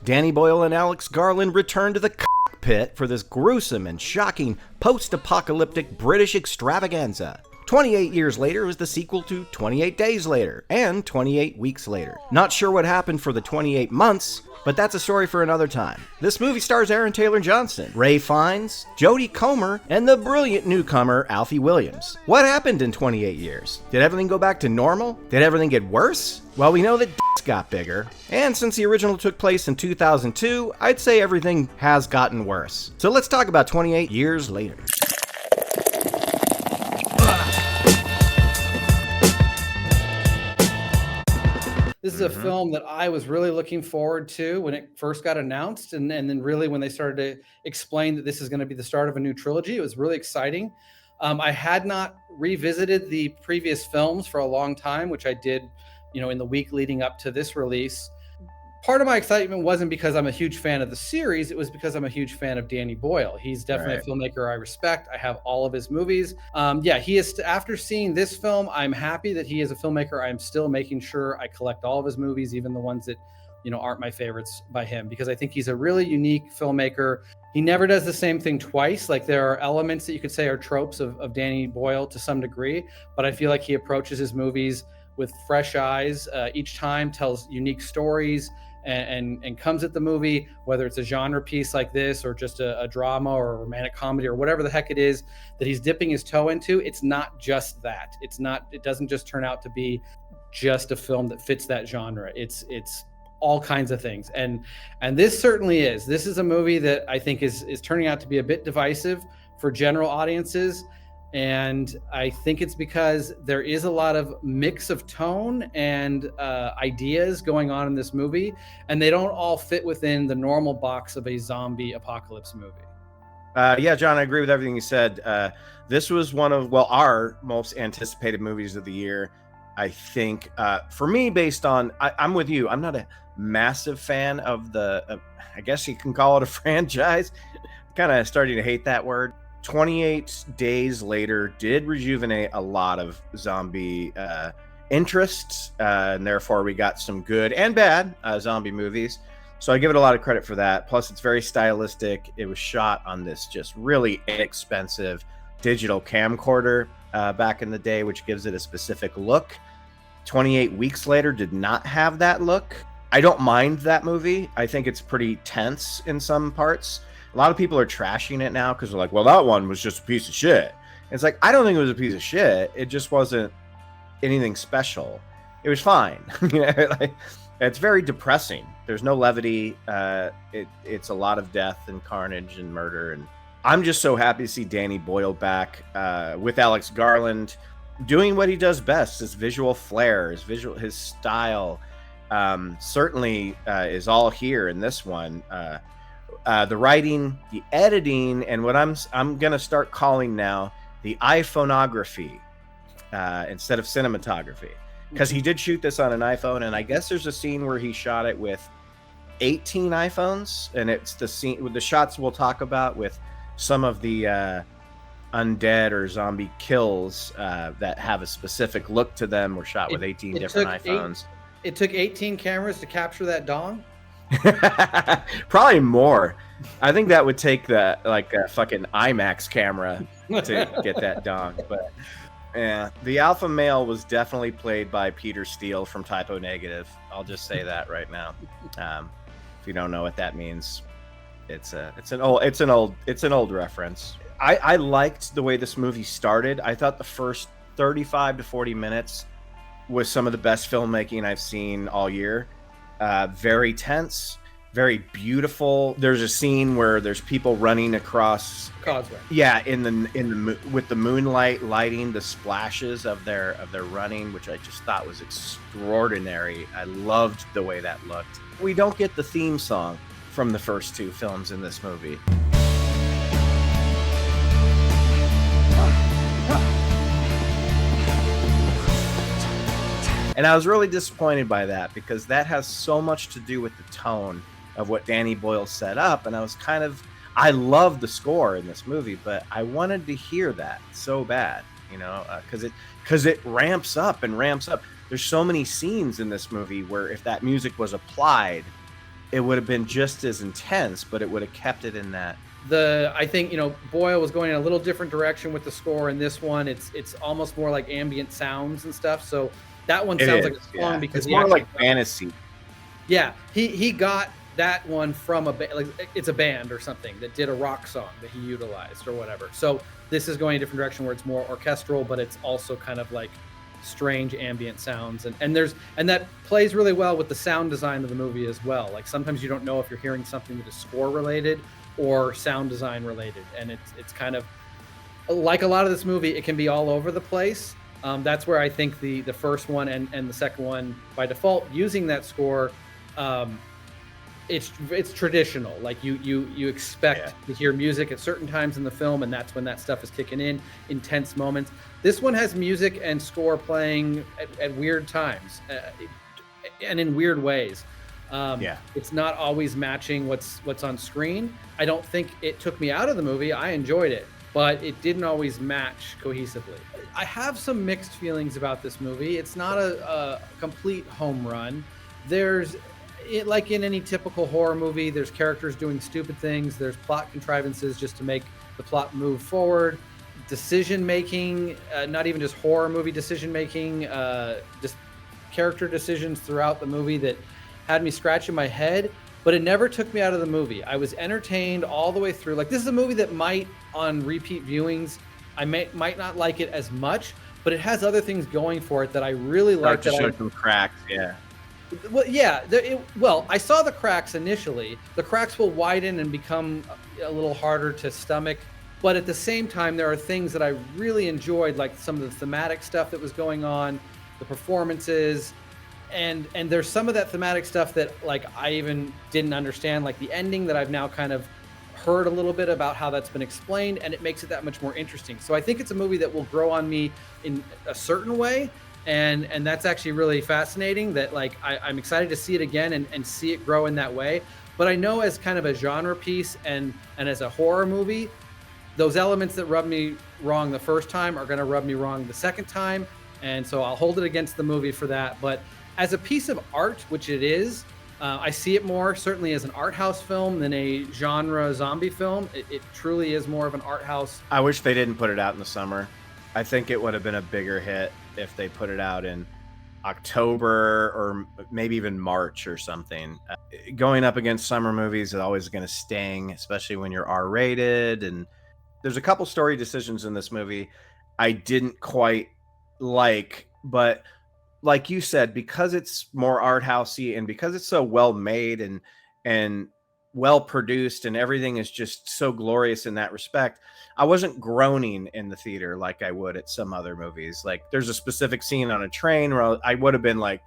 Danny Boyle and Alex Garland return to the cockpit for this gruesome and shocking post-apocalyptic British extravaganza. 28 years later was the sequel to 28 Days Later and 28 Weeks Later. Not sure what happened for the 28 months, but that's a story for another time. This movie stars Aaron Taylor Johnson, Ray Fiennes, Jodie Comer, and the brilliant newcomer Alfie Williams. What happened in 28 years? Did everything go back to normal? Did everything get worse? Well, we know that got bigger, and since the original took place in 2002, I'd say everything has gotten worse. So let's talk about 28 years later. This is a film that I was really looking forward to when it first got announced, and then really when they started to explain that this is going to be the start of a new trilogy. It was really exciting. I had not revisited the previous films for a long time, which I did, in the week leading up to this release. Part of my excitement wasn't because I'm a huge fan of the series. It was because I'm a huge fan of Danny Boyle. He's definitely a filmmaker I respect. I have all of his movies. He is. After seeing this film, I'm happy that he is a filmmaker. I'm still making sure I collect all of his movies, even the ones that, aren't my favorites by him, because I think he's a really unique filmmaker. He never does the same thing twice. Like, there are elements that you could say are tropes of Danny Boyle to some degree, but I feel like he approaches his movies with fresh eyes. Each time tells unique stories and comes at the movie, whether it's a genre piece like this or just a drama or a romantic comedy or whatever the heck it is that he's dipping his toe into. It's not just that. It doesn't just turn out to be just a film that fits that genre. It's all kinds of things. And this certainly is. This is a movie that I think is turning out to be a bit divisive for general audiences. And I think it's because there is a lot of mix of tone and ideas going on in this movie, and they don't all fit within the normal box of a zombie apocalypse movie. John, I agree with everything you said. This was one of, our most anticipated movies of the year. I think, for me, based on, I'm with you. I'm not a massive fan of I guess you can call it a franchise. Kind of starting to hate that word. 28 Days Later did rejuvenate a lot of zombie interests, and therefore we got some good and bad zombie movies. So I give it a lot of credit for that. Plus, it's very stylistic. It was shot on this just really inexpensive digital camcorder back in the day, which gives it a specific look. 28 Weeks Later did not have that look. I don't mind that movie. I think it's pretty tense in some parts. A lot of people are trashing it now because they're like, well, that one was just a piece of shit. It's like, I don't think it was a piece of shit. It just wasn't anything special. It was fine. It's very depressing. There's no levity. It's a lot of death and carnage and murder. And I'm just so happy to see Danny Boyle back with Alex Garland doing what he does best. His visual flair, his style certainly is all here in this one. The writing, the editing, and what I'm gonna start calling now the iPhoneography instead of cinematography, because he did shoot this on an iPhone, and I guess there's a scene where he shot it with 18 iPhones, and it's the scene with the shots we'll talk about with some of the undead or zombie kills that have a specific look to them were shot with 18 different iPhones. It took 18 cameras to capture that dong. Probably more. I think that would take a fucking IMAX camera to get that dong. But yeah, the alpha male was definitely played by Peter Steele from Typo Negative. I'll just say that right now. If you don't know what that means, it's an old reference. I liked the way this movie started. I thought the first 35 to 40 minutes was some of the best filmmaking I've seen all year. Very tense, very beautiful. There's a scene where there's people running across causeway. Yeah, with the moonlight lighting the splashes of their running, which I just thought was extraordinary. I loved the way that looked. We don't get the theme song from the first two films in this movie. And I was really disappointed by that, because that has so much to do with the tone of what Danny Boyle set up. And I love the score in this movie, but I wanted to hear that so bad, because it ramps up and ramps up. There's so many scenes in this movie where if that music was applied, it would have been just as intense, but it would have kept it in that. I think, you know, Boyle was going in a little different direction with the score. In this one, it's almost more like ambient sounds and stuff. So that one sounds like a song because it's more like fantasy. Yeah, he got that one from like it's a band or something that did a rock song that he utilized or whatever. So this is going a different direction where it's more orchestral, but it's also kind of like strange ambient sounds, and that plays really well with the sound design of the movie as well. Like sometimes you don't know if you're hearing something that is score related or sound design related, and it's kind of like a lot of this movie, it can be all over the place. That's where I think the first one and the second one by default using that score, it's traditional. Like you expect to hear music at certain times in the film, and that's when that stuff is kicking in, intense moments. This one has music and score playing at weird times and in weird ways. It's not always matching what's on screen. I don't think it took me out of the movie. I enjoyed it, but it didn't always match cohesively. I have some mixed feelings about this movie. It's not a complete home run. Like in any typical horror movie, there's characters doing stupid things. There's plot contrivances just to make the plot move forward. Decision making, not even just horror movie decision making, just character decisions throughout the movie that had me scratching my head, but it never took me out of the movie. I was entertained all the way through. Like, this is a movie that might, on repeat viewings, I might not like it as much, but it has other things going for it that I really like. To show some cracks, yeah. Well, yeah. I saw the cracks initially. The cracks will widen and become a little harder to stomach. But at the same time, there are things that I really enjoyed, like some of the thematic stuff that was going on, the performances, and there's some of that thematic stuff that like I even didn't understand, like the ending that I've now kind of heard a little bit about how that's been explained, and it makes it that much more interesting. So I think it's a movie that will grow on me in a certain way. And that's actually really fascinating that like I'm excited to see it again and see it grow in that way. But I know as kind of a genre piece and as a horror movie, those elements that rubbed me wrong the first time are going to rub me wrong the second time. And so I'll hold it against the movie for that. But as a piece of art, which it is, I see it more certainly as an art house film than a genre zombie film. It truly is more of an art house. I wish they didn't put it out in the summer. I think it would have been a bigger hit if they put it out in October or maybe even March or something. Going up against summer movies is always going to sting, especially when you're R-rated. And there's a couple story decisions in this movie I didn't quite like, but like you said, because it's more art housey and because it's so well made and well produced and everything is just so glorious in that respect, I wasn't groaning in the theater like I would at some other movies. Like there's a specific scene on a train where I would have been like,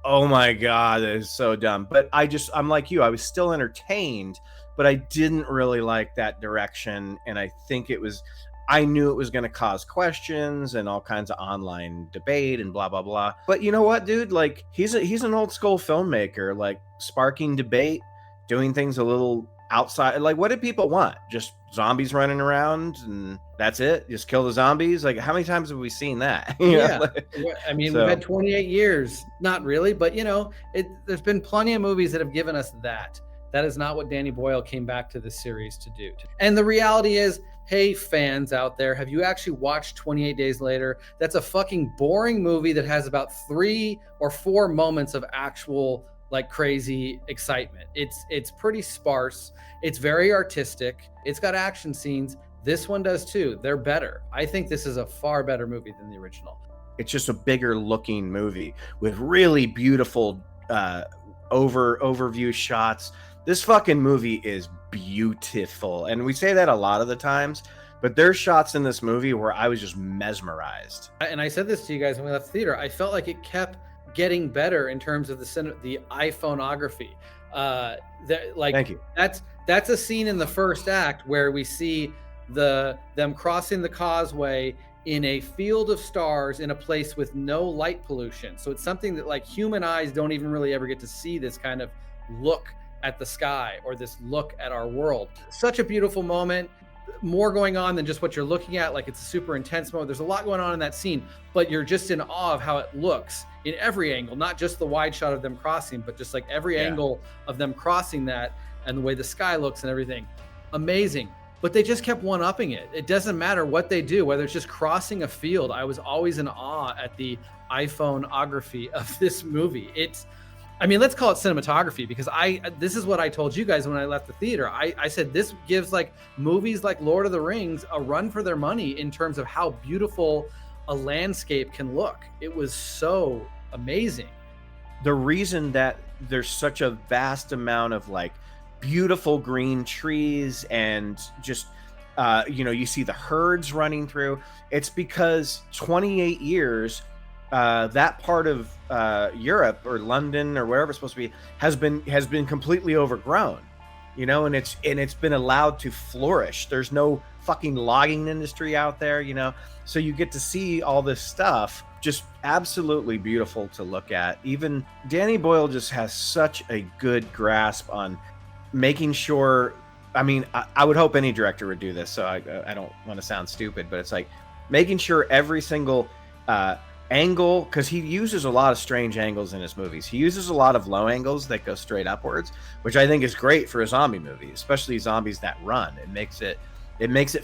oh my God, that is so dumb. But I'm like you, I was still entertained, but I didn't really like that direction. And I knew it was going to cause questions and all kinds of online debate and blah, blah, blah. But you know what, dude? Like he's an old school filmmaker, like sparking debate, doing things a little outside. Like, what did people want? Just zombies running around and that's it? Just kill the zombies? Like, how many times have we seen that? Yeah. I mean, we've had 28 years. Not really, but there's been plenty of movies that have given us that. That is not what Danny Boyle came back to this series to do. And the reality is, hey, fans out there, have you actually watched 28 Days Later? That's a fucking boring movie that has about 3 or 4 moments of actual like crazy excitement. It's pretty sparse. It's very artistic. It's got action scenes. This one does too. They're better. I think this is a far better movie than the original. It's just a bigger looking movie with really beautiful overview shots. This fucking movie is beautiful. And we say that a lot of the times, but there's shots in this movie where I was just mesmerized. And I said this to you guys when we left the theater. I felt like it kept getting better in terms of the iPhoneography. Thank you. That's a scene in the first act where we see them crossing the causeway in a field of stars in a place with no light pollution. So it's something that like human eyes don't even really ever get to see, this kind of look at the sky or this look at our world. Such a beautiful moment. more going on than just what you're looking at. Like, it's a super intense mode. There's a lot going on in that scene, but you're just in awe of how it looks in every angle, not just the wide shot of them crossing, but just like every angle of them crossing that, and the way the sky looks and everything. Amazing. But they just kept one-upping it. It doesn't matter what they do, whether it's just crossing a field. I was always in awe at the iPhoneography of this movie. I mean, let's call it cinematography, because this is what I told you guys when I left the theater. I said this gives like movies like Lord of the Rings a run for their money in terms of how beautiful a landscape can look. It was so amazing. The reason that there's such a vast amount of like beautiful green trees and just you see the herds running through, it's because 28 years that part of Europe or London or wherever it's supposed to be has been completely overgrown, and it's been allowed to flourish. There's no fucking logging industry out there, so you get to see all this stuff. Just absolutely beautiful to look at. Even Danny Boyle just has such a good grasp on making sure. I mean, I would hope any director would do this, so I don't want to sound stupid, but it's like making sure every single angle, because he uses a lot of strange angles in his movies. He uses a lot of low angles that go straight upwards, which I think is great for a zombie movie, especially zombies that run. It makes it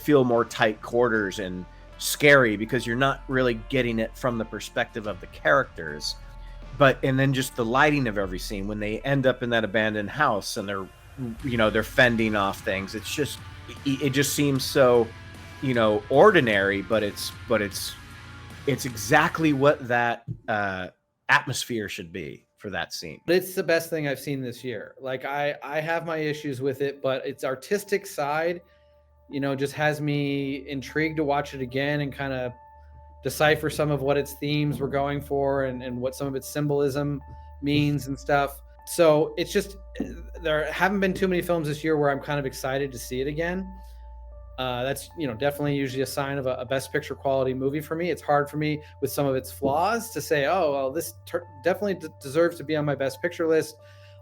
feel more tight quarters and scary, because you're not really getting it from the perspective of the characters. And then just the lighting of every scene when they end up in that abandoned house and they're fending off things. It just seems so ordinary, but it's exactly what that atmosphere should be for that scene. It's the best thing I've seen this year. Like, I have my issues with it, but its artistic side, just has me intrigued to watch it again and kind of decipher some of what its themes were going for and what some of its symbolism means and stuff. So it's just, there haven't been too many films this year where I'm kind of excited to see it again. That's definitely usually a sign of a best picture quality movie for me. It's hard for me with some of its flaws to say, oh, well, this definitely deserves to be on my best picture list.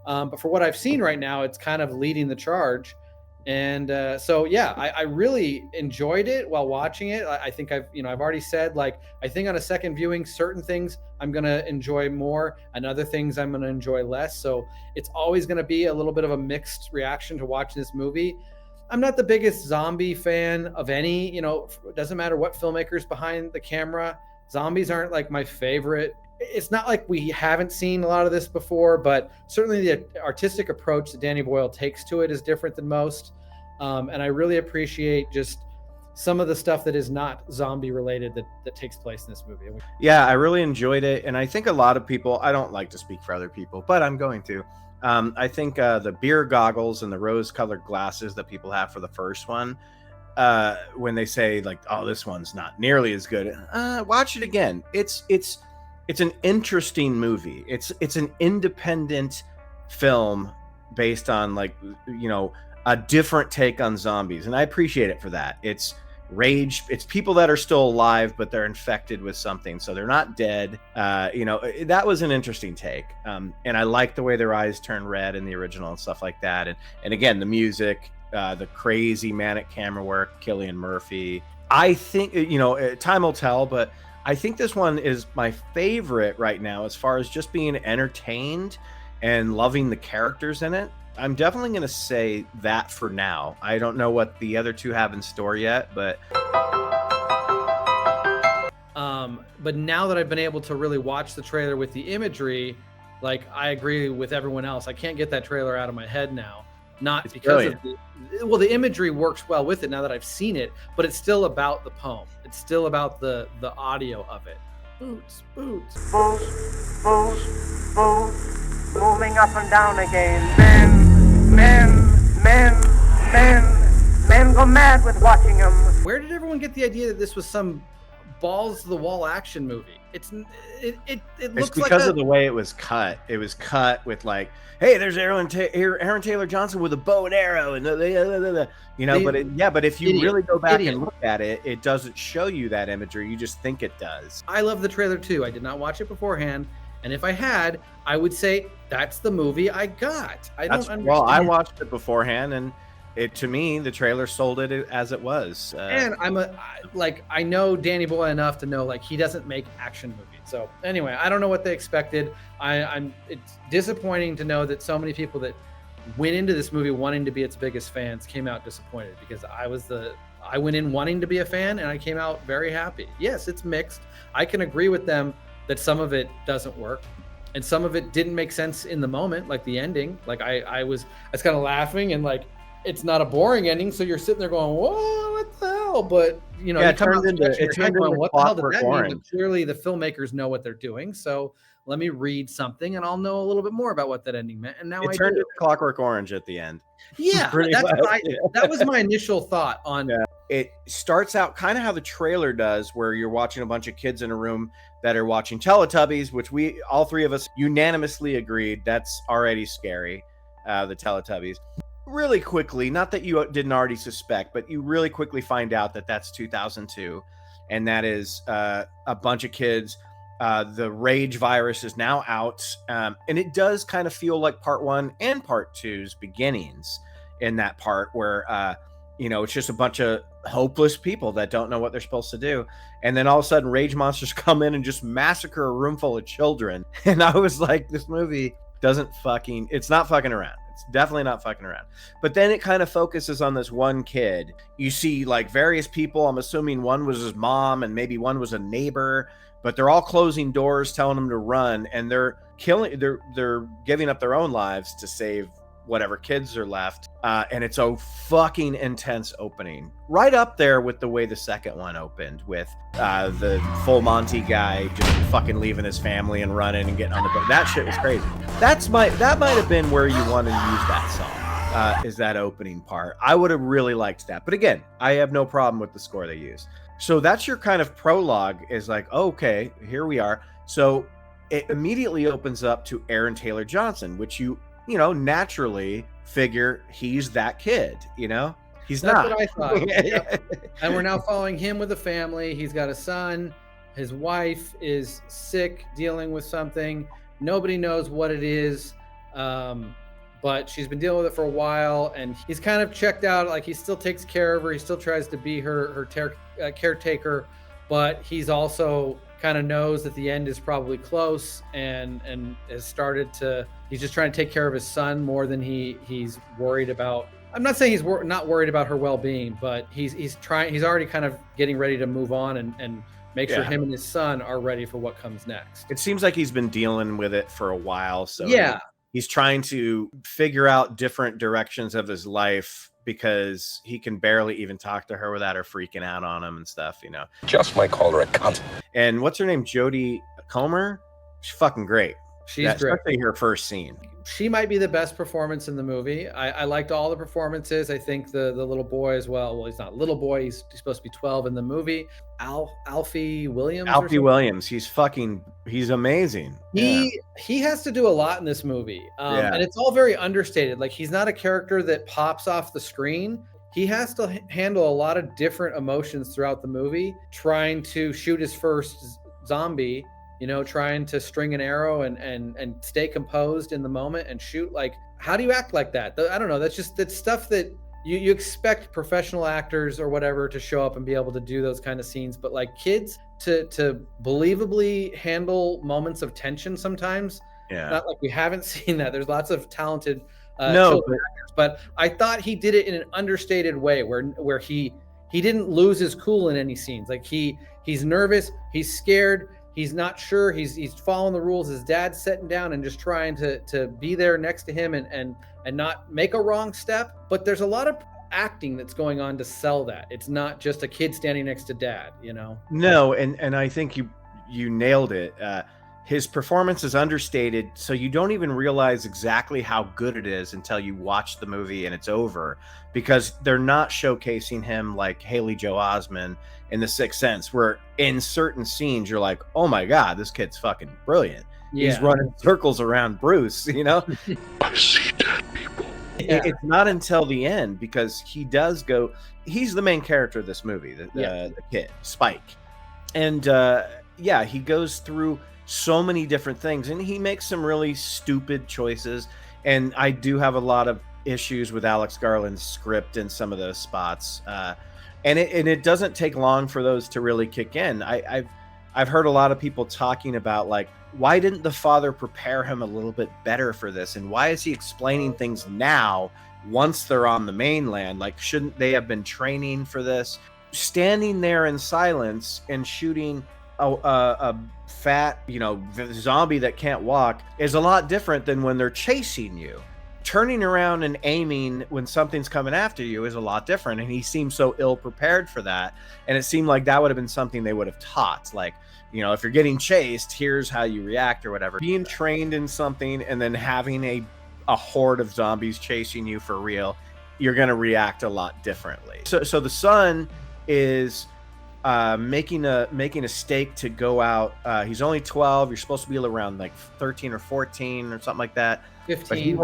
But for what I've seen right now, it's kind of leading the charge. And so, yeah, I really enjoyed it while watching it. I think I've already said, like, I think on a second viewing, certain things I'm going to enjoy more and other things I'm going to enjoy less. So it's always going to be a little bit of a mixed reaction to watching this movie. I'm not the biggest zombie fan of any, it doesn't matter what filmmaker's behind the camera. Zombies aren't like my favorite. It's not like we haven't seen a lot of this before, but certainly the artistic approach that Danny Boyle takes to it is different than most. And I really appreciate just some of the stuff that is not zombie related that takes place in this movie. Yeah, I really enjoyed it. And I think a lot of people, I don't like to speak for other people, but I'm going to. I think the beer goggles and the rose-colored glasses that people have for the first one, when they say like, "Oh, this one's not nearly as good," watch it again. It's an interesting movie. It's an independent film based on like a different take on zombies, and I appreciate it for that. It's rage. It's people that are still alive, but they're infected with something, so they're not dead. That was an interesting take, and I like the way their eyes turn red in the original and stuff like that. And again, the music, the crazy manic camera work, Cillian Murphy. I think time will tell, but I think this one is my favorite right now as far as just being entertained and loving the characters in it. I'm definitely going to say that for now. I don't know what the other two have in store yet, but now that I've been able to really watch the trailer with the imagery, like, I agree with everyone else. I can't get that trailer out of my head now. Not because of the imagery works well with it now that I've seen it, but it's still about the poem. It's still about the audio of it. Boots. Boots, moving up and down again. Men go mad with watching them. Where did everyone get the idea that this was some balls to the wall action movie? It looks because of the way it was cut. It was cut with like, hey, there's Aaron Taylor Johnson with a bow and arrow, and but if you really go back and look at it, it doesn't show you that imagery. You just think it does. I love the trailer too. I did not watch it beforehand, and if I had, I would say that's the movie I got. I don't understand. Well, I watched it beforehand, and to me, the trailer sold it as it was. And I know Danny Boyle enough to know like he doesn't make action movies. So anyway, I don't know what they expected. It's disappointing to know that so many people that went into this movie wanting to be its biggest fans came out disappointed, because I went in wanting to be a fan and I came out very happy. Yes, it's mixed. I can agree with them that some of it doesn't work and some of it didn't make sense in the moment, like the ending. Like I was kind of laughing, and like it's not a boring ending, so you're sitting there going, "Whoa, what the hell?" But you know, it turned into what the hell did that mean? mean? Clearly, the filmmakers know what they're doing. So let me read something, and I'll know a little bit more about what that ending meant. And now it turned into Clockwork Orange at the end. Yeah, that was my initial thought on. Yeah. It starts out kind of how the trailer does, where you're watching a bunch of kids in a room that are watching Teletubbies, which we all three of us unanimously agreed that's already scary. The Teletubbies. Really quickly, not that you didn't already suspect, but you really quickly find out that that's 2002, and that is a bunch of kids. The rage virus is now out, and it does kind of feel like part 1 and part 2's beginnings in that part where it's just a bunch of hopeless people that don't know what they're supposed to do, and then all of a sudden rage monsters come in and just massacre a room full of children. And I was like, this movie it's not fucking around. It's definitely not fucking around. But then it kind of focuses on this one kid. You see like various people. I'm assuming one was his mom and maybe one was a neighbor, but they're all closing doors, telling him to run, and they're giving up their own lives to save whatever kids are left. And it's a fucking intense opening, right up there with the way the second one opened, with the full Monty guy just fucking leaving his family and running and getting on the boat. That shit was crazy. That might have been where you want to use that song, is that opening part. I would have really liked that. But again, I have no problem with the score they use. So that's your kind of prologue, is like, okay, here we are. So it immediately opens up to Aaron Taylor Johnson, which you naturally figure he's that kid, He's That's not. what I thought. Yep. And we're now following him with a family. He's got a son. His wife is sick, dealing with something. Nobody knows what it is, but she's been dealing with it for a while, and he's kind of checked out. Like, he still takes care of her. He still tries to be her caretaker, but he's also kind of knows that the end is probably close, and has started to. He's just trying to take care of his son more than he's worried about. I'm not saying he's not worried about her well-being, but he's trying. He's already kind of getting ready to move on and make sure him and his son are ready for what comes next. It seems like he's been dealing with it for a while, so he's trying to figure out different directions of his life, because he can barely even talk to her without her freaking out on him and stuff. Just might call her a cunt. And what's her name? Jodie Comer. She's fucking great. She's great. Especially her first scene. She might be the best performance in the movie. I liked all the performances. I think the little boy as well. Well, he's not a little boy. He's supposed to be 12 in the movie. Alfie Williams. Alfie Williams. He's amazing. He has to do a lot in this movie. And it's all very understated. Like, he's not a character that pops off the screen. He has to handle a lot of different emotions throughout the movie, trying to shoot his first zombie, trying to string an arrow and stay composed in the moment and shoot. Like, how do you act like that? I don't know. That's stuff that you expect professional actors or whatever to show up and be able to do those kind of scenes. But like, kids to believably handle moments of tension sometimes. Yeah. Not like we haven't seen that. There's lots of talented actors, but I thought he did it in an understated way where he didn't lose his cool in any scenes. Like, he's nervous, he's scared, he's not sure, he's following the rules. His dad's sitting down and just trying to be there next to him and not make a wrong step. But there's a lot of acting that's going on to sell that. It's not just a kid standing next to dad, No, and I think you nailed it. His performance is understated, so you don't even realize exactly how good it is until you watch the movie and it's over, because they're not showcasing him like Haley Joel Osment in The Sixth Sense, where in certain scenes you're like, oh my God, this kid's fucking brilliant. Yeah. He's running circles around Bruce, I see dead people. Yeah. It's not until the end, because he's the main character of this movie, the kid, Spike. And he goes through so many different things, and he makes some really stupid choices, and I do have a lot of issues with Alex Garland's script in some of those spots, and it doesn't take long for those to really kick in. I've heard a lot of people talking about, like, why didn't the father prepare him a little bit better for this, and why is he explaining things now once they're on the mainland? Like, shouldn't they have been training for this? Standing there in silence and shooting a fat, zombie that can't walk is a lot different than when they're chasing you. Turning around and aiming when something's coming after you is a lot different, and he seemed so ill prepared for that. And it seemed like that would have been something they would have taught, like, if you're getting chased, here's how you react or whatever. Being trained in something and then having a horde of zombies chasing you for real, you're going to react a lot differently. So the son is making a stake to go out. He's only 12. You're supposed to be around like 13 or 14 or something like that. 15.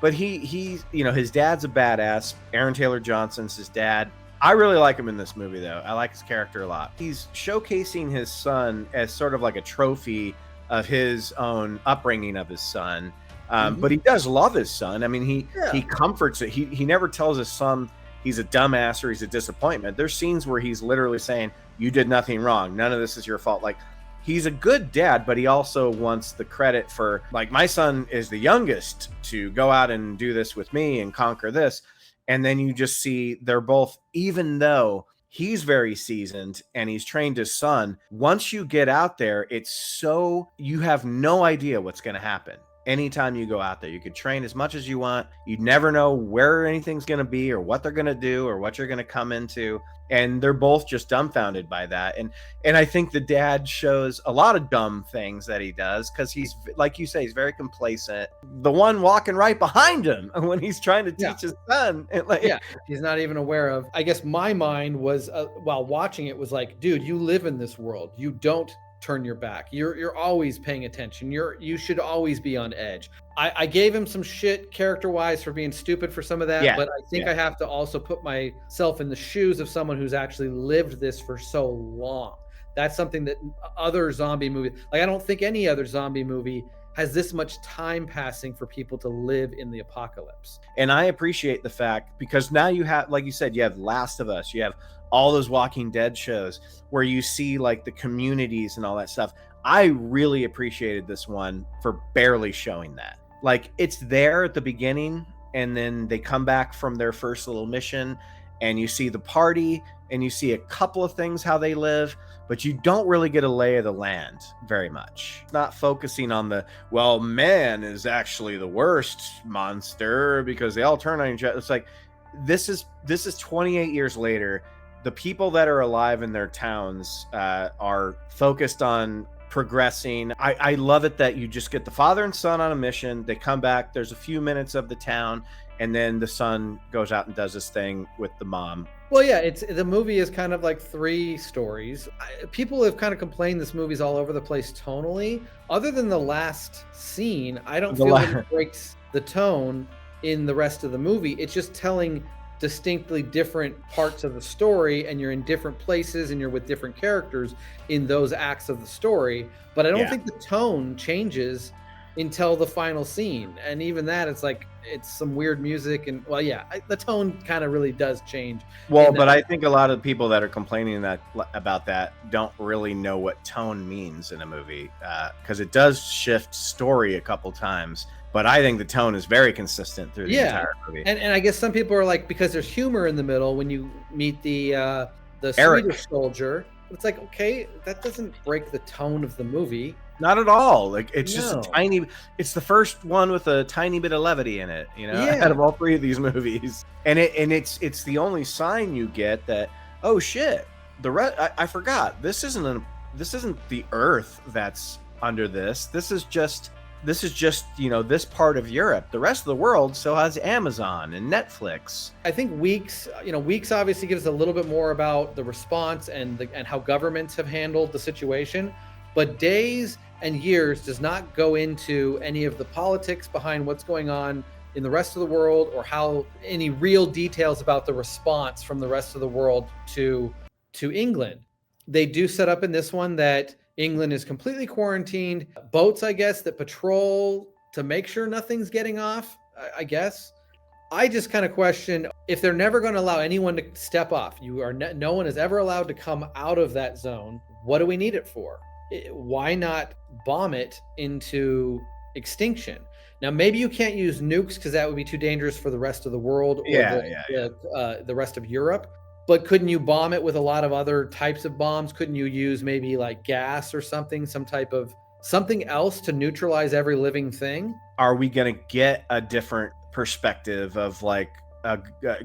But he's his dad's a badass. Aaron Taylor Johnson's his dad. I really like him in this movie, though. I like his character a lot. He's showcasing his son as sort of like a trophy of his own upbringing of his son. But he does love his son. I mean, he comforts it. He never tells his son he's a dumbass or he's a disappointment. There's scenes where he's literally saying, you did nothing wrong. None of this is your fault. Like, he's a good dad, but he also wants the credit for, like, my son is the youngest to go out and do this with me and conquer this. And then you just see they're both, even though he's very seasoned and he's trained his son, once you get out there, you have no idea what's going to happen. Anytime you go out there, you could train as much as you want. You never know where anything's going to be or what they're going to do or what you're going to come into. And they're both just dumbfounded by that. And I think the dad shows a lot of dumb things that he does because he's, like you say, he's very complacent. The one walking right behind him when he's trying to teach his son. He's not even aware of. I guess my mind was, while watching it, was like, dude, you live in this world. You don't turn your back. You're always paying attention. You should always be on edge. I gave him some shit character-wise for being stupid for some of that, but I think I have to also put myself in the shoes of someone who's actually lived this for so long. That's something that other zombie movies, like, I don't think any other zombie movie has this much time passing for people to live in the apocalypse. And I appreciate the fact, because now you have, like you said, you have Last of Us, you have all those Walking Dead shows where you see like the communities and all that stuff. I really appreciated this one for barely showing that. Like, it's there at the beginning, and then they come back from their first little mission, and you see the party, and you see a couple of things, how they live, but you don't really get a lay of the land very much. Not focusing on man is actually the worst monster because they all turn on each other. It's like, this is 28 years later. The people that are alive in their towns are focused on progressing. I love it that you just get the father and son on a mission. They come back. There's a few minutes of the town, and then the son goes out and does his thing with the mom. Well, yeah, the movie is kind of like three stories. People have kind of complained this movie's all over the place tonally. Other than the last scene, I don't feel that it breaks the tone in the rest of the movie. It's just telling distinctly different parts of the story, and you're in different places and you're with different characters in those acts of the story. But I don't think the tone changes until the final scene, and even that, it's like, it's some weird music, and the tone kind of really does change. But I think a lot of people that are complaining about that don't really know what tone means in a movie, because it does shift story a couple times. But I think the tone is very consistent through the entire movie. And I guess some people are like, because there's humor in the middle when you meet the Eric. Swedish soldier. It's like, okay, that doesn't break the tone of the movie. Not at all. Like, it's just it's the first one with a tiny bit of levity in it, out of all three of these movies. And it's the only sign you get that, oh shit, I forgot. This isn't the Earth that's under this. This is just this part of Europe. The rest of the world still has Amazon and Netflix. I think Weeks obviously gives a little bit more about the response and how governments have handled the situation, but Days and Years does not go into any of the politics behind what's going on in the rest of the world, or how any real details about the response from the rest of the world to England. They do set up in this one that England is completely quarantined. Boats, I guess, that patrol to make sure nothing's getting off, I guess. I just kind of question if they're never going to allow anyone to step off. No one is ever allowed to come out of that zone. What do we need it for? Why not bomb it into extinction? Now, maybe you can't use nukes because that would be too dangerous for the rest of the world or the rest of Europe. But couldn't you bomb it with a lot of other types of bombs? Couldn't you use maybe like gas or something, some type of something else to neutralize every living thing? Are we going to get a different perspective of like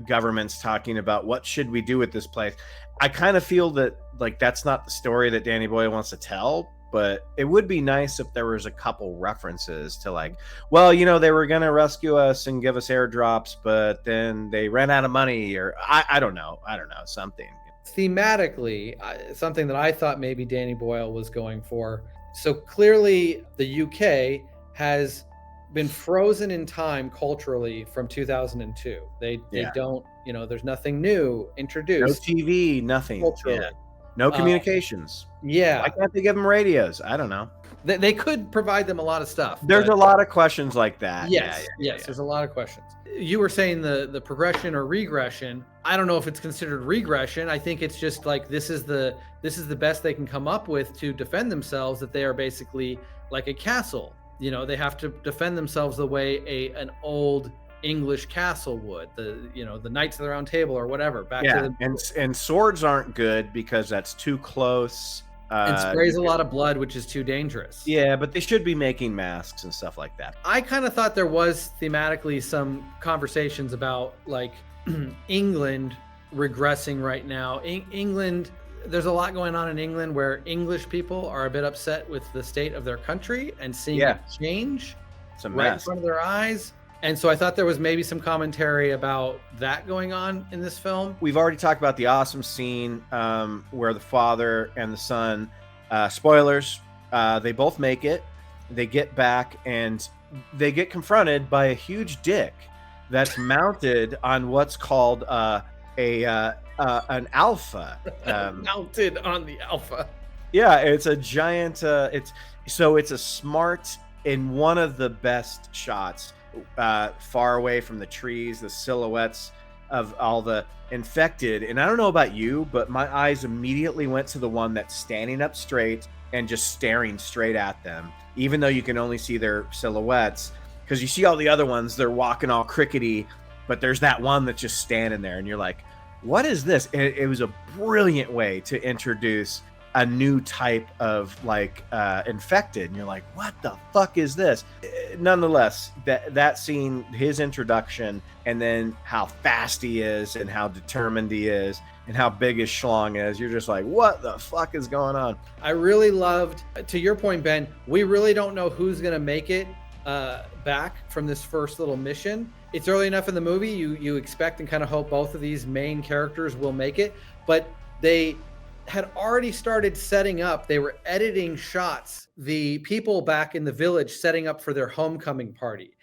governments talking about what should we do with this place? I kind of feel that like that's not the story that Danny Boyle wants to tell, but it would be nice if there was a couple references to like, well, you know, they were going to rescue us and give us airdrops, but then they ran out of money, or I don't know, something. Thematically, something that I thought maybe Danny Boyle was going for. So clearly the UK has been frozen in time culturally from 2002. They don't, you know, there's nothing new introduced. No TV, nothing. Culturally. Yeah. No communications. Yeah. Why can't they give them radios? I don't know. They could provide them a lot of stuff. There's a lot of questions like that. Yes, there's a lot of questions. You were saying the progression or regression. I don't know if it's considered regression. I think it's just like this is the best they can come up with to defend themselves, that they are basically like a castle. You know, they have to defend themselves the way an old English castle would, the Knights of the Round Table or whatever. And swords aren't good because that's too close. And sprays a lot of blood, which is too dangerous. Yeah, but they should be making masks and stuff like that. I kind of thought there was thematically some conversations about like England regressing right now. England, there's a lot going on in England where English people are a bit upset with the state of their country and seeing it change right in front of their eyes. And so I thought there was maybe some commentary about that going on in this film. We've already talked about the awesome scene where the father and the son, spoilers, they both make it. They get back and they get confronted by a huge dick that's mounted on what's called an alpha. Mounted on the alpha. Yeah, it's a giant. It's a smart, in one of the best shots, far away from the trees, the silhouettes of all the infected. And I don't know about you, but my eyes immediately went to the one that's standing up straight and just staring straight at them, even though you can only see their silhouettes, because you see all the other ones, they're walking all crickety, but there's that one that's just standing there and you're like, what is this? And it was a brilliant way to introduce a new type of like infected, and you're like, what the fuck is this? Nonetheless, that scene, his introduction, and then how fast he is and how determined he is and how big his schlong is, you're just like, what the fuck is going on? I really loved, to your point, Ben, we really don't know who's gonna make it back from this first little mission. It's early enough in the movie, you expect and kind of hope both of these main characters will make it, but they had already started setting up. They were editing shots, the people back in the village setting up for their homecoming party.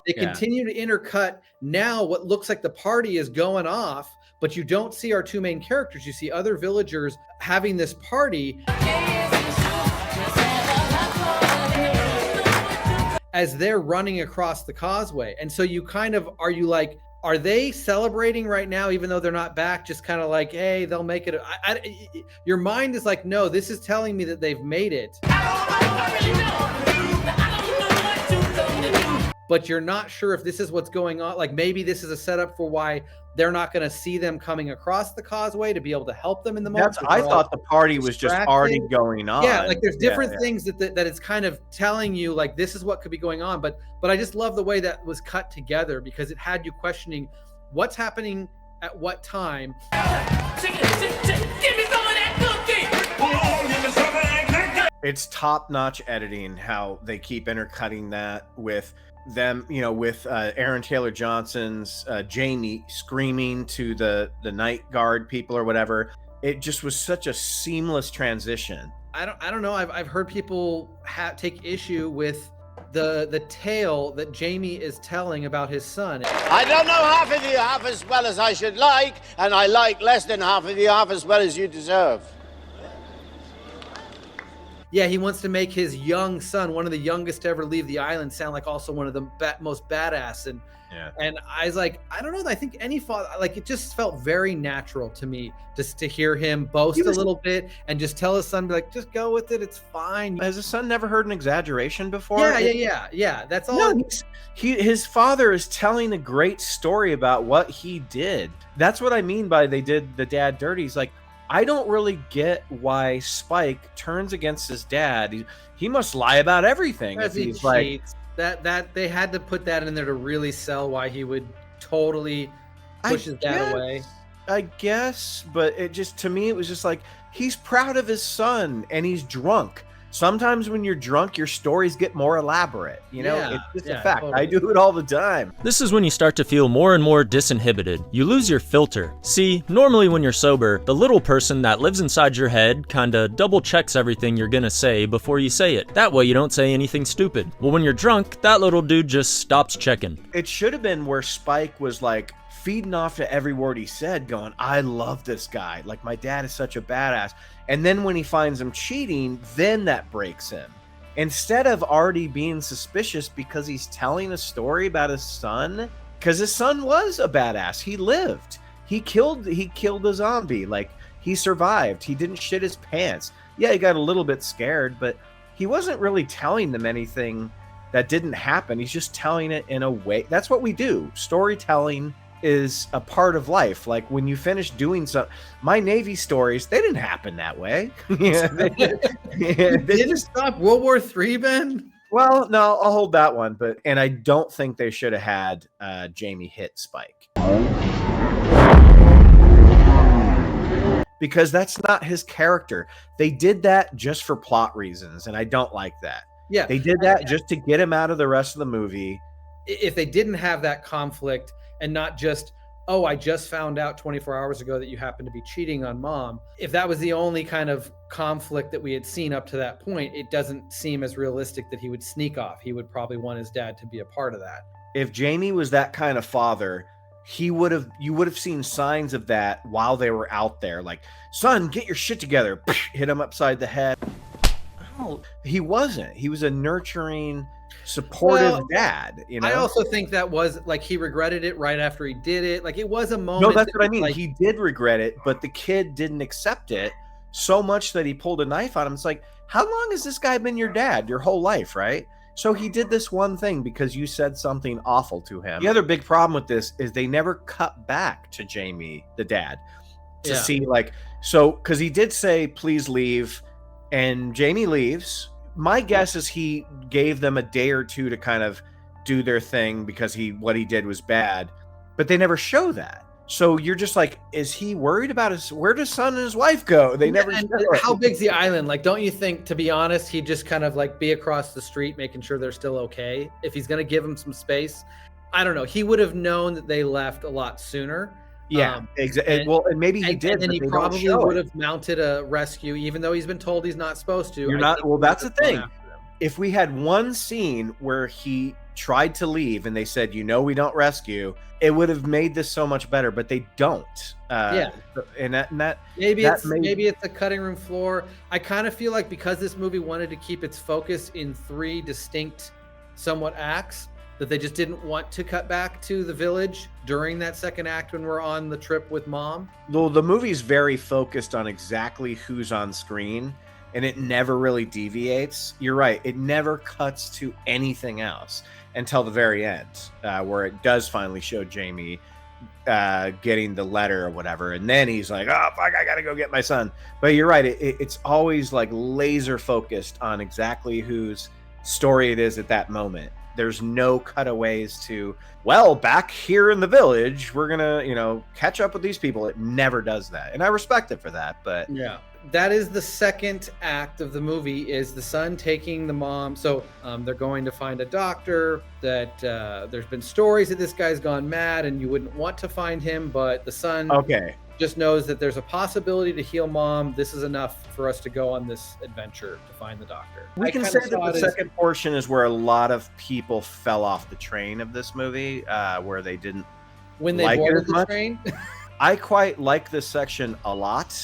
They continue to intercut now what looks like the party is going off, but you don't see our two main characters. You see other villagers having this party as they're running across the causeway. And so you kind of, are they celebrating right now, even though they're not back? Just kind of like, hey, they'll make it. Your mind is like, no, this is telling me that they've made it. But you're not sure if this is what's going on. Like maybe this is a setup for why they're not going to see them coming across the causeway to be able to help them in the moment. I thought the party was just already going on. Yeah, like there's different things that it's kind of telling you, like this is what could be going on. But I just love the way that was cut together, because it had you questioning what's happening at what time. Give me some of that cookie. It's top-notch editing, how they keep intercutting that with them, you know, with Aaron Taylor Johnson's Jamie screaming to the night guard people or whatever. It just was such a seamless transition. I don't know. I've heard people take issue with the tale that Jamie is telling about his son. I don't know half of you half as well as I should like, and I like less than half of you half as well as you deserve. Yeah, he wants to make his young son, one of the youngest to ever leave the island, sound like also one of the most badass. And I was like, I don't know. I think any father, like, it just felt very natural to me just to hear him boast a little bit and just tell his son, be like, just go with it. It's fine. Has his son never heard an exaggeration before? Yeah. That's all. No, his father is telling a great story about what he did. That's what I mean by they did the dad dirty. He's like, I don't really get why Spike turns against his dad. He must lie about everything. If he's like that they had to put that in there to really sell why he would totally push his dad away. I guess, but it just, to me, it was just like, he's proud of his son and he's drunk. Sometimes when you're drunk, your stories get more elaborate. You know, it's just a fact. Totally. I do it all the time. This is when you start to feel more and more disinhibited. You lose your filter. See, normally when you're sober, the little person that lives inside your head kinda double checks everything you're gonna say before you say it. That way you don't say anything stupid. Well, when you're drunk, that little dude just stops checking. It should have been where Spike was like feeding off to every word he said, going, I love this guy. Like, my dad is such a badass. And then when he finds him cheating, then that breaks him. Instead of already being suspicious because he's telling a story about his son, because his son was a badass. He lived. He killed a zombie. Like, he survived. He didn't shit his pants. Yeah, he got a little bit scared, but he wasn't really telling them anything that didn't happen. He's just telling it in a way. That's what we do. Storytelling is a part of life. Like, when you finish doing something, my Navy stories, they didn't happen that way. They didn't stop World War III, Ben? Well, no, I'll hold that one. But, and I don't think they should have had Jamie hit Spike, because that's not his character. They did that just for plot reasons, and I don't like that. Yeah, they did that just to get him out of the rest of the movie. If they didn't have that conflict, and not just, oh, I just found out 24 hours ago that you happen to be cheating on mom. If that was the only kind of conflict that we had seen up to that point, it doesn't seem as realistic that he would sneak off. He would probably want his dad to be a part of that. If Jamie was that kind of father, you would have seen signs of that while they were out there. Like, son, get your shit together. Hit him upside the head. Oh, he wasn't. He was a nurturing, supportive dad. You know, I also think that was like, he regretted it right after he did it. Like, it was a moment. No, that's what I mean. Like, he did regret it, but the kid didn't accept it so much that he pulled a knife on him. It's like, how long has this guy been your dad? Your whole life, right? So he did this one thing because you said something awful to him. The other big problem with this is they never cut back to Jamie, the dad, to see, like, so, because he did say, please leave, and Jamie leaves. My guess is he gave them a day or two to kind of do their thing because what he did was bad, but they never show that. So you're just like, is he worried about where does son and his wife go? They never. How big's the island? Like, don't you think, to be honest, he'd just kind of like be across the street, making sure they're still okay? If he's going to give them some space, I don't know. He would have known that they left a lot sooner. Yeah, exactly. Well, and maybe he did. And then he probably would have mounted a rescue, even though he's been told he's not supposed to. You're not. Well, that's the thing. If we had one scene where he tried to leave and they said, we don't rescue, it would have made this so much better. But they don't. And that maybe it's a cutting room floor. I kind of feel like because this movie wanted to keep its focus in 3 distinct, somewhat acts, that they just didn't want to cut back to the village during that second act when we're on the trip with mom. Well, the movie's very focused on exactly who's on screen, and it never really deviates. You're right. It never cuts to anything else until the very end, where it does finally show Jamie getting the letter or whatever. And then he's like, oh, fuck, I got to go get my son. But you're right. It's always like laser focused on exactly whose story it is at that moment. There's no cutaways to, well, back here in the village, we're going to, catch up with these people. It never does that. And I respect it for that. But yeah, that is the second act of the movie, is the son taking the mom. So they're going to find a doctor. That there's been stories that this guy's gone mad and you wouldn't want to find him. But the son just knows that there's a possibility to heal mom. This is enough for us to go on this adventure to find the doctor. We can say that the second portion is where a lot of people fell off the train of this movie, where they didn't when they boarded the train. I quite like this section a lot.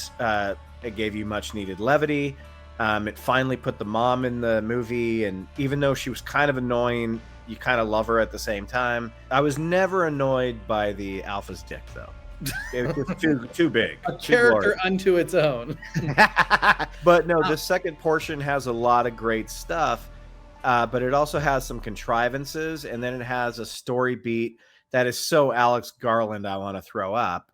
It gave you much needed levity. It finally put the mom in the movie, and even though she was kind of annoying, you kind of love her at the same time. I was never annoyed by the alpha's dick, though. It was too big. A character unto its own. But no, the second portion has a lot of great stuff, but it also has some contrivances, and then it has a story beat that is so Alex Garland I want to throw up.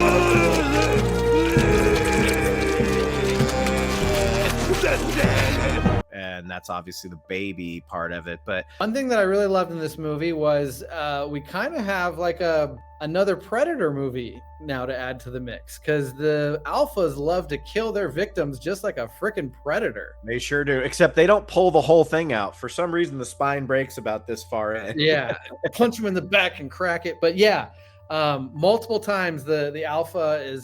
And that's obviously the baby part of it. But one thing that I really loved in this movie was we kind of have like another Predator movie now to add to the mix, because the alphas love to kill their victims just like a freaking predator. they sure do, except they don't pull the whole thing out. For some reason, the spine breaks about this far in. Yeah, punch him in the back and crack it. But yeah, multiple times the alpha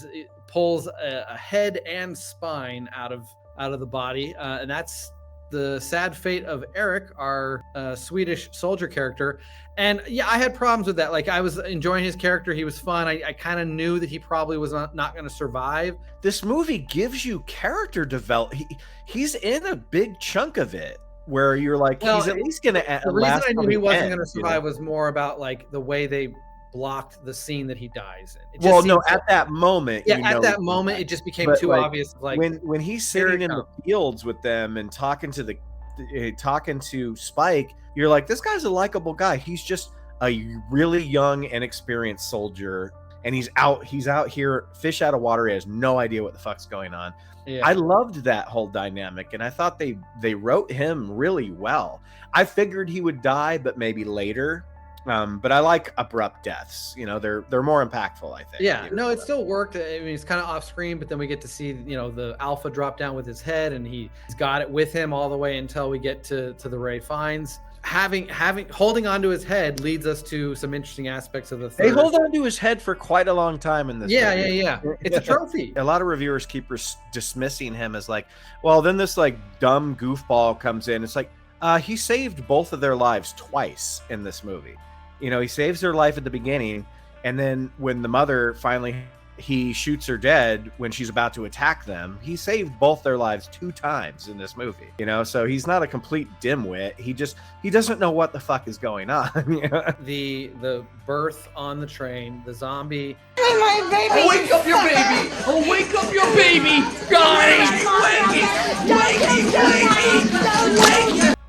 pulls a head and spine out of the body, and that's the sad fate of Eric, our Swedish soldier character. And yeah, I had problems with that. Like, I was enjoying his character. He was fun. I kind of knew that he probably was not going to survive. This movie gives you character development. He's in a big chunk of it where you're like, Well, he's at least going to The reason I knew he wasn't going to to survive was more about like the way they blocked the scene that he dies in. It just Well, no, seemed at that moment. yeah, you at know that he's moment, gonna it just became But, too like, obvious. Like, when he's here sitting it in the comes. fields with them and talking to Spike, you're like, this guy's a likable guy. He's just a really young, inexperienced soldier, and he's out here, fish out of water. He has no idea what the fuck's going on. yeah. I loved that whole dynamic, and I thought they wrote him really well. I figured he would die, but maybe later. But I like abrupt deaths. You know, they're more impactful, I think. Yeah, no, it still worked. I mean, it's kind of off screen, but then we get to see, the alpha drop down with his head, and he's got it with him all the way until we get to the Ray Fiennes. Holding onto his head leads us to some interesting aspects of the third. They hold on to his head for quite a long time in this. Yeah, movie. yeah. It's a trophy. A lot of reviewers keep dismissing him as like, well, then this like dumb goofball comes in. It's like, he saved both of their lives twice in this movie. He saves her life at the beginning, and then when the mother he shoots her dead when she's about to attack them. He saved both their lives 2 times in this movie. So he's not a complete dimwit. He doesn't know what the fuck is going on. The birth on the train, the zombie. Oh, wake up your baby! Oh, wake up your baby! Guys, wake!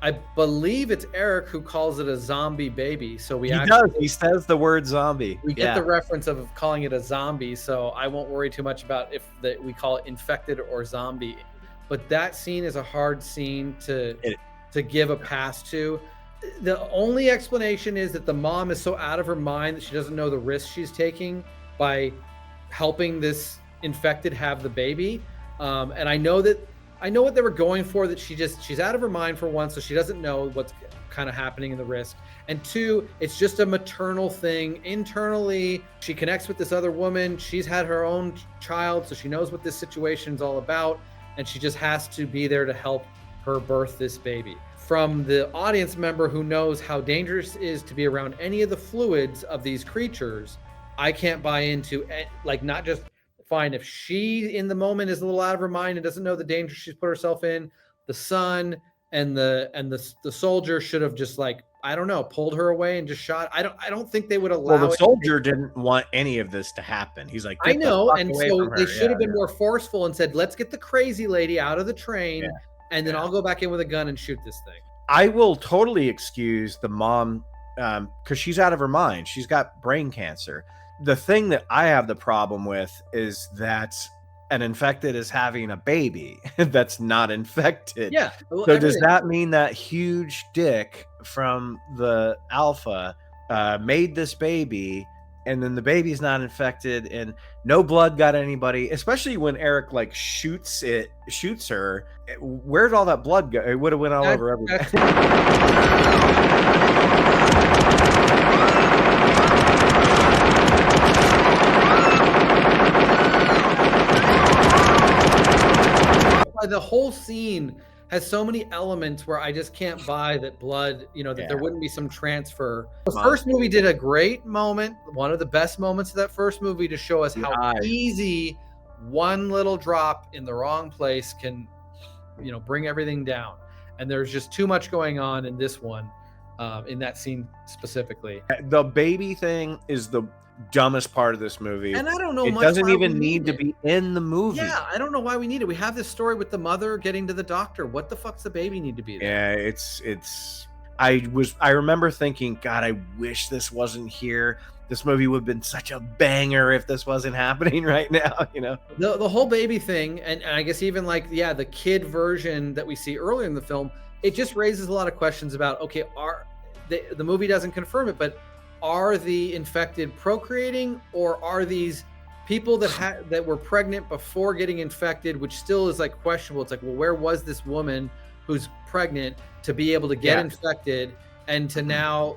I believe it's Eric who calls it a zombie baby. So He does. He says the word zombie. We get the reference of calling it a zombie, so I won't worry too much about if we call it infected or zombie. But that scene is a hard scene to give a pass to. The only explanation is that the mom is so out of her mind that she doesn't know the risk she's taking by helping this infected have the baby. And I know what they were going for, that she's out of her mind for one, so she doesn't know what's kind of happening in the risk. And 2, it's just a maternal thing. Internally, she connects with this other woman. She's had her own child, so she knows what this situation's all about, and she just has to be there to help her birth this baby. From the audience member who knows how dangerous it is to be around any of the fluids of these creatures, I can't buy into, like, not just fine if she in the moment is a little out of her mind and doesn't know the danger she's put herself in. The son and the soldier should have just, like, I don't know, pulled her away and just shot. I don't think they would allow. Well, the soldier didn't want any of this to happen. He's like, I know, and so they should have been more forceful and said, let's get the crazy lady out of the train, and then I'll go back in with a gun and shoot this thing. I will totally excuse the mom because she's out of her mind. She's got brain cancer. The thing that I have the problem with is that an infected is having a baby that's not infected. Yeah. So does that mean that huge dick from the alpha made this baby, and then the baby's not infected and no blood got anybody, especially when Eric like shoots her? Where'd all that blood go? It would have went all over everything. The whole scene has so many elements where I just can't buy that blood, that there wouldn't be some transfer. The first movie did a great moment, one of the best moments of that first movie, to show us how easy one little drop in the wrong place can bring everything down. And there's just too much going on in this one, in that scene specifically. The baby thing is the dumbest part of this movie. And I don't know. It doesn't even need to be in the movie. Yeah, I don't know why we need it. We have this story with the mother getting to the doctor. What the fuck's the baby need to be there? Yeah, I remember thinking, God, I wish this wasn't here. This movie would have been such a banger if this wasn't happening right now, The whole baby thing, and I guess even the kid version that we see earlier in the film, it just raises a lot of questions about, okay, the movie doesn't confirm it, but are the infected procreating, or are these people that were pregnant before getting infected, which still is questionable. It's well, where was this woman who's pregnant to be able to get infected, and to now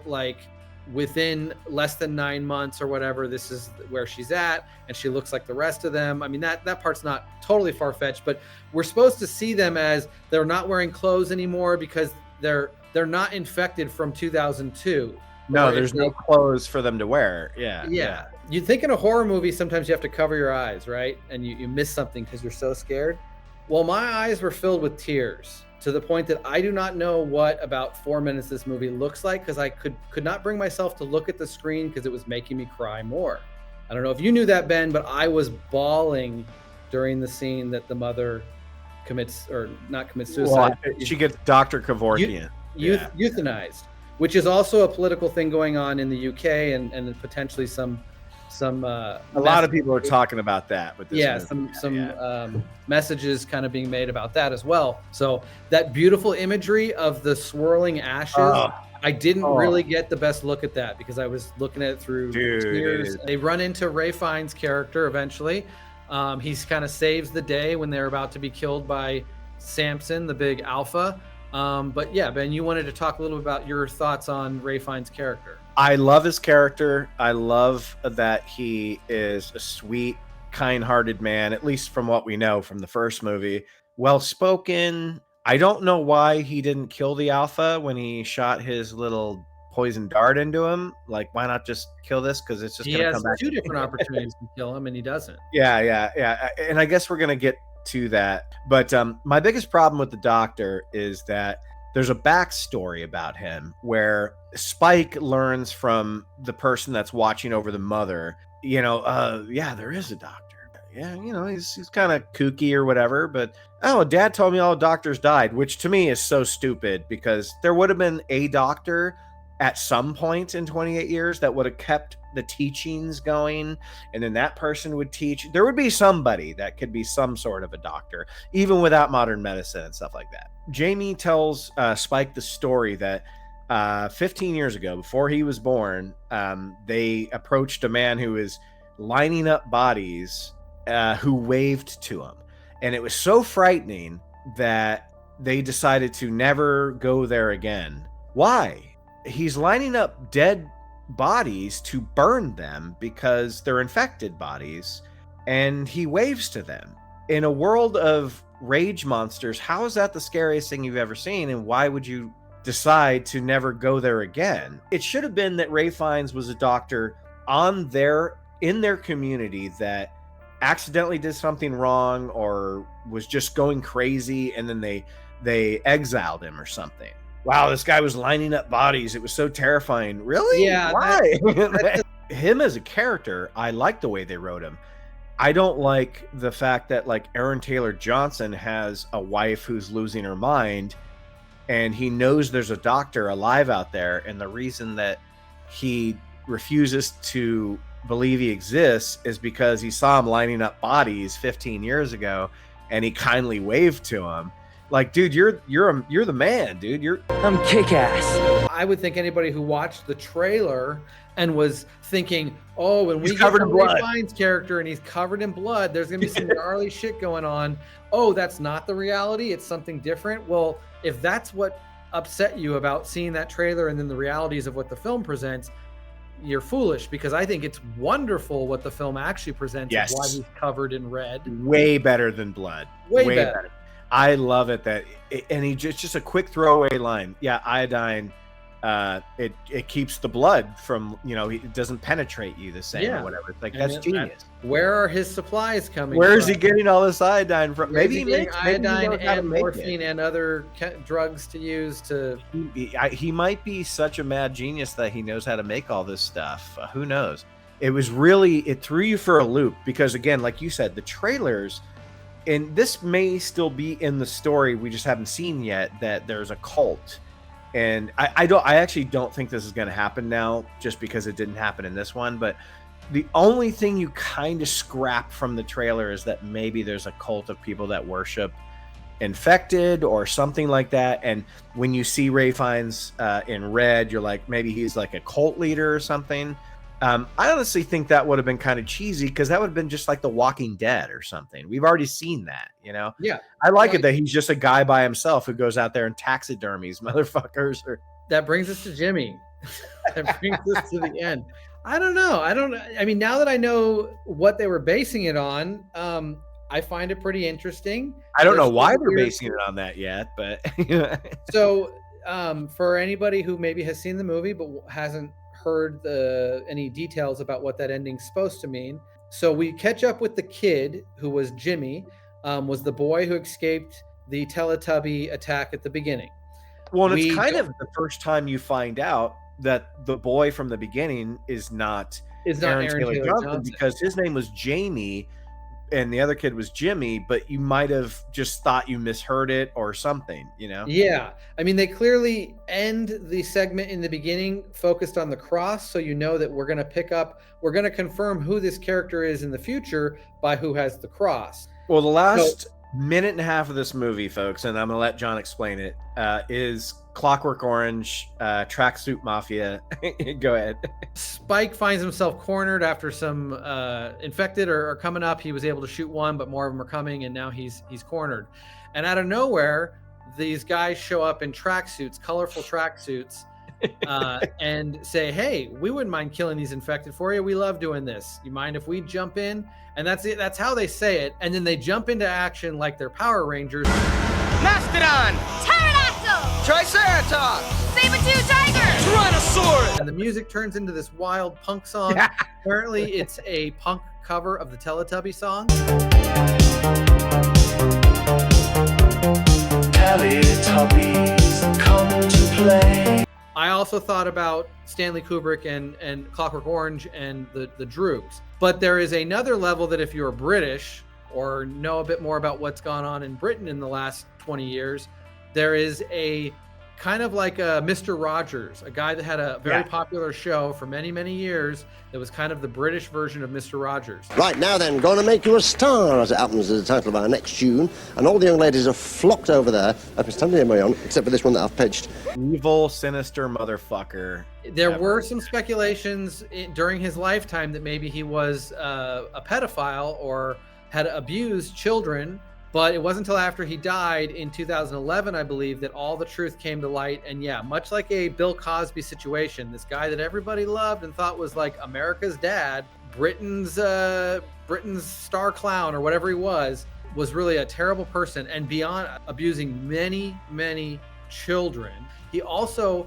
within less than 9 months or whatever, this is where she's at, and she looks like the rest of them. I mean, that part's not totally far-fetched, but we're supposed to see them as they're not wearing clothes anymore because they're not infected from 2002. No, there's no clothes for them to wear. Yeah. You'd think in a horror movie, sometimes you have to cover your eyes, right? And you miss something because you're so scared. Well, my eyes were filled with tears to the point that I do not know what about 4 minutes this movie looks like, because I could not bring myself to look at the screen because it was making me cry more. I don't know if you knew that, Ben, but I was bawling during the scene that the mother not commits suicide. Well, she gets Dr. Kevorkian. Euthanized, which is also a political thing going on in the UK, and potentially some a lot of people are talking about that with this movie. some messages kind of being made about that as well. So that beautiful imagery of the swirling ashes, I didn't really get the best look at that because I was looking at it through tears. They run into Ralph Fiennes' character eventually. He's kind of saves the day when they're about to be killed by Samson, the big alpha. But yeah, Ben, you wanted to talk a little bit about your thoughts on Ralph Fiennes' character. I love his character. I love that he is a sweet, kind-hearted man, at least from what we know from the first movie. Well-spoken. I don't know why he didn't kill the alpha when he shot his little poison dart into him. Why not just kill this? Because it's just going to come back. He has 2 different opportunities to kill him, and he doesn't. Yeah. And I guess we're going to get to that. But my biggest problem with the Doctor is that there's a backstory about him where Spike learns from the person that's watching over the mother, there is a doctor. Yeah, he's kind of kooky or whatever, but Dad told me all the doctors died, which to me is so stupid because there would have been a doctor at some point in 28 years that would have kept the teachings going, and then that person would teach. There would be somebody that could be some sort of a doctor, even without modern medicine and stuff like that. Jamie tells Spike the story that 15 years ago, before he was born, they approached a man who was lining up bodies who waved to him. And it was so frightening that they decided to never go there again. Why? He's lining up dead bodies to burn them because they're infected bodies, and he waves to them. In a world of rage monsters, how is that the scariest thing you've ever seen, and why would you decide to never go there again? It should have been that Ralph Fiennes was a doctor in their community that accidentally did something wrong or was just going crazy, and then they exiled him or something. Wow, this guy was lining up bodies. It was so terrifying. Really? Yeah. Why? Him as a character, I like the way they wrote him. I don't like the fact that Aaron Taylor Johnson has a wife who's losing her mind, and he knows there's a doctor alive out there, and the reason that he refuses to believe he exists is because he saw him lining up bodies 15 years ago, and he kindly waved to him. Dude, you're the man, dude. I'm kick-ass. I would think anybody who watched the trailer and was thinking, when we covered in blood, Ralph Fiennes' character and he's covered in blood, there's gonna be some gnarly shit going on. That's not the reality. It's something different. Well, if that's what upset you about seeing that trailer and then the realities of what the film presents, you're foolish, because I think it's wonderful what the film actually presents. Yes. Why he's covered in red. Way better than blood. Way better. I love it and he just a quick throwaway line. Yeah, iodine it keeps the blood from, it doesn't penetrate you the same or whatever. It's like, And that's genius. Where are his supplies coming Where from? is he getting all this iodine from? Where's Maybe he he getting makes maybe he iodine knows how to and make morphine it. and other drugs to use to. He might be such a mad genius that he knows how to make all this stuff. Who knows? It threw you for a loop because, again, like you said, the trailers, and this may still be in the story we just haven't seen yet, that there's a cult. And I actually don't think this is going to happen now, just because it didn't happen in this one. But the only thing you kind of scrap from the trailer is that maybe there's a cult of people that worship infected or something like that. And when you see Ralph Fiennes in red, you're like, maybe he's like a cult leader or something. I honestly think that would have been kind of cheesy, because that would have been just like The Walking Dead or something. We've already seen that, Yeah. I like it that he's just a guy by himself who goes out there and taxidermies motherfuckers. That brings us to Jimmy. That brings us to the end. I don't know. I mean, now that I know what they were basing it on, I find it pretty interesting. I don't know why they're basing it on that yet, but So, for anybody who maybe has seen the movie but hasn't heard any details about what that ending's supposed to mean, so we catch up with the kid who was Jimmy, was the boy who escaped the Teletubby attack at the beginning. Well, and it's kind of the first time you find out that the boy from the beginning is not Aaron Taylor Johnson, because his name was Jamie and the other kid was Jimmy, but you might have just thought you misheard it or something, Yeah. I mean, they clearly end the segment in the beginning focused on the cross. So that we're going to confirm who this character is in the future by who has the cross. Well, the last minute and a half of this movie, folks, and I'm going to let John explain it, is Clockwork Orange, Tracksuit Mafia. Go ahead. Spike finds himself cornered after some infected are coming up. He was able to shoot one, but more of them are coming, and now he's cornered. And out of nowhere, these guys show up in tracksuits, colorful tracksuits, and say, "Hey, we wouldn't mind killing these infected for you. We love doing this. You mind if we jump in?" And that's it. That's how they say it. And then they jump into action like they're Power Rangers. Mastodon! Pterodactyl! Triceratops! Saber-tooth tiger! Tyrannosaurus! And the music turns into this wild punk song. Apparently, it's a punk cover of the Teletubby song. Teletubbies come to play. I also thought about Stanley Kubrick and Clockwork Orange and the Droogs. But there is another level that if you're British or know a bit more about what's gone on in Britain in the last 20 years, there is a kind of like a Mr. Rogers, a guy that had a very popular show for many, many years that was kind of the British version of Mr. Rogers. Right, now then, gonna make you a star, as it happens, is the title of our next tune, and all the young ladies have flocked over there. I've been standing in my own, except for this one that I've pitched. Evil, sinister motherfucker. There were some speculations during his lifetime that maybe he was a pedophile or had abused children, but it wasn't until after he died in 2011, I believe, that all the truth came to light. And yeah, much like a Bill Cosby situation, this guy that everybody loved and thought was like America's dad, Britain's star clown or whatever he was really a terrible person. And beyond abusing many, many children, he also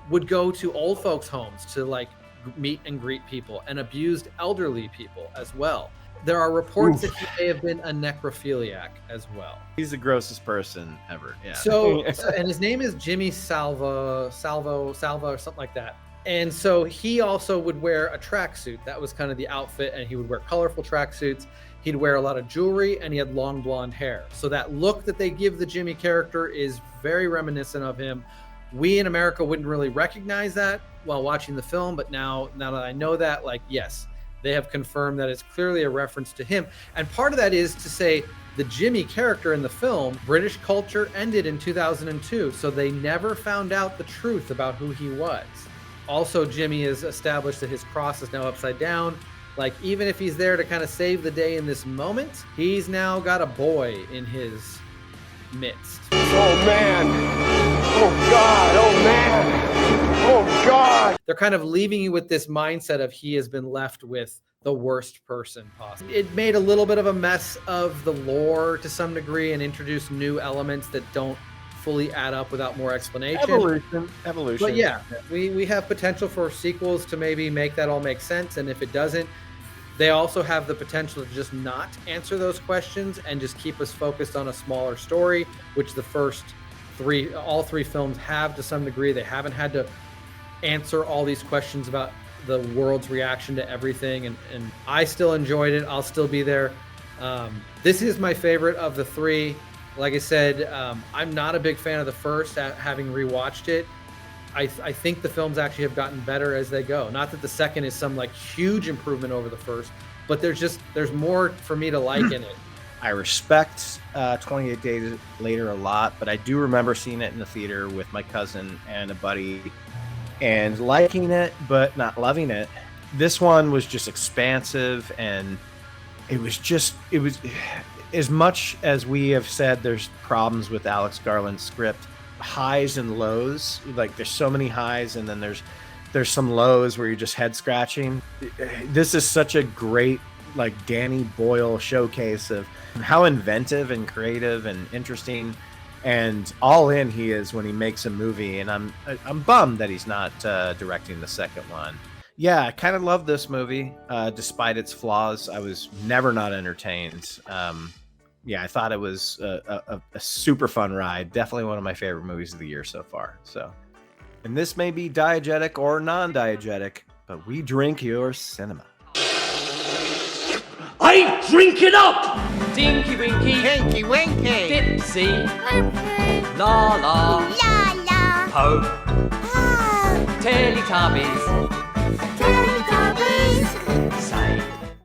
would go to old folks' homes to like meet and greet people, and abused elderly people as well. There are reports that he may have been a necrophiliac as well. He's the grossest person ever. Yeah. So and his name is Jimmy Salva, or something like that. And so he also would wear a tracksuit. That was kind of the outfit, and he would wear colorful tracksuits. He'd wear a lot of jewelry, and he had long blonde hair. So that look that they give the Jimmy character is very reminiscent of him. We in America wouldn't really recognize that while watching the film, but now that I know that, like, yes, they have confirmed that it's clearly a reference to him. And part of that is to say the Jimmy character in the film, British culture ended in 2002, so they never found out the truth about who he was. Also, Jimmy has established that his cross is now upside down. Like, even if he's there to kind of save the day in this moment, he's now got a boy in his midst. Oh, man. Oh, God. Oh, man. Oh, God. They're kind of leaving you with this mindset of he has been left with the worst person possible. It made a little bit of a mess of the lore to some degree and introduced new elements that don't fully add up without more explanation. Evolution. But yeah, we have potential for sequels to maybe make that all make sense. And if it doesn't, they also have the potential to just not answer those questions and just keep us focused on a smaller story, which all three films have to some degree. They haven't had to answer all these questions about the world's reaction to everything. And I still enjoyed it. I'll still be there. This is my favorite of the three. Like I said, I'm not a big fan of the first, having rewatched it. I think the films actually have gotten better as they go. Not that the second is some like huge improvement over the first, but there's more for me to like in it. I respect 28 Days Later a lot, but I do remember seeing it in the theater with my cousin and a buddy and liking it, but not loving it. This one was just expansive, and it was as much as we have said there's problems with Alex Garland's script, highs and lows. Like there's so many highs, and then there's some lows where you're just head scratching. This is such a great like Danny Boyle showcase of how inventive and creative and interesting and all in he is when he makes a movie. And I'm bummed that he's not directing the second one. Yeah, I kind of love this movie despite its flaws. I was never not entertained. Yeah, I thought it was a super fun ride. Definitely one of my favorite movies of the year so far. So, and this may be diegetic or non-diegetic, but we drink your cinema. I drink it up! Tinky Winky, Tinky Winky, Dipsy, La La, La la. Poe, Teletubbies,